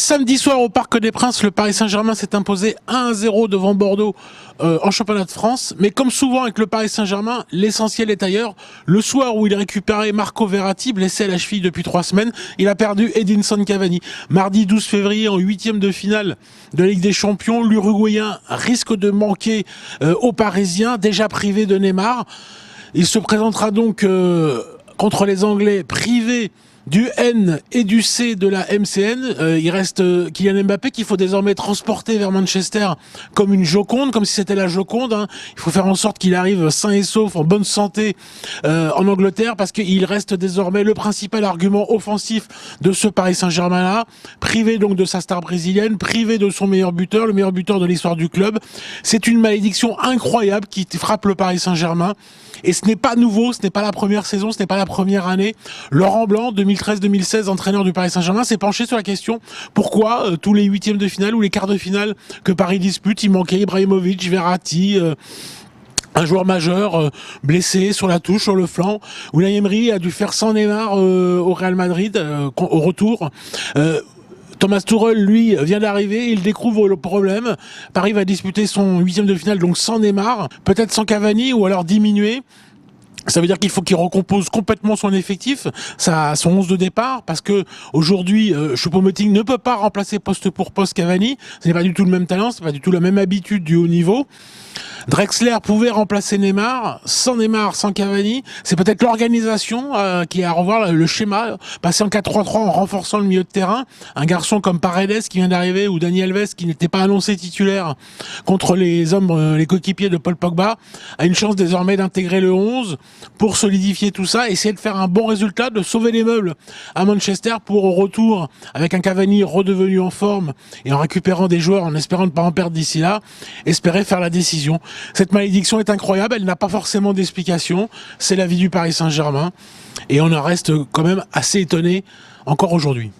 Samedi soir au Parc des Princes, le Paris Saint-Germain s'est imposé 1-0 devant Bordeaux en championnat de France. Mais comme souvent avec le Paris Saint-Germain, l'essentiel est ailleurs. Le soir où il récupérait Marco Verratti, blessé à la cheville depuis 3 semaines, il a perdu Edinson Cavani. Mardi 12 février, en 8e de finale de la Ligue des Champions, l'Uruguayen risque de manquer aux Parisiens, déjà privé de Neymar. Il se présentera donc contre les Anglais privés du N et du C de la MCN. Il reste Kylian Mbappé qu'il faut désormais transporter vers Manchester comme une Joconde, comme si c'était la Joconde. Hein. Il faut faire en sorte qu'il arrive sain et sauf, en bonne santé en Angleterre, parce qu'il reste désormais le principal argument offensif de ce Paris Saint-Germain-là, privé donc de sa star brésilienne, privé de son meilleur buteur, le meilleur buteur de l'histoire du club. C'est une malédiction incroyable qui frappe le Paris Saint-Germain. Et ce n'est pas nouveau, ce n'est pas la première saison, ce n'est pas la première année. Laurent Blanc, 2013-2016, entraîneur du Paris Saint-Germain, s'est penché sur la question pourquoi tous les huitièmes de finale ou les quarts de finale que Paris dispute, il manquait Ibrahimovic, Verratti, un joueur majeur blessé sur la touche, sur le flanc. Unai Emery a dû faire sans Neymar au Real Madrid au retour. Thomas Tuchel, lui, vient d'arriver, il découvre le problème. Paris va disputer son 8e de finale, donc sans Neymar, peut-être sans Cavani, ou alors diminué. Ça veut dire qu'il faut qu'il recompose complètement son effectif, son 11 de départ, parce que aujourd'hui, Choupo-Moting ne peut pas remplacer poste pour poste Cavani. Ce n'est pas du tout le même talent, c'est pas du tout la même habitude du haut niveau. Drexler pouvait remplacer Neymar, sans Cavani. C'est peut-être l'organisation qui a à revoir le schéma, passer en 4-3-3 en renforçant le milieu de terrain. Un garçon comme Paredes qui vient d'arriver ou Dani Alves qui n'était pas annoncé titulaire contre les hommes, les coéquipiers de Paul Pogba, a une chance désormais d'intégrer le 11 pour solidifier tout ça, essayer de faire un bon résultat, de sauver les meubles à Manchester pour au retour, avec un Cavani redevenu en forme et en récupérant des joueurs en espérant ne pas en perdre d'ici là, espérer faire la décision. Cette malédiction est incroyable, elle n'a pas forcément d'explication, c'est la vie du Paris Saint-Germain et on en reste quand même assez étonné encore aujourd'hui.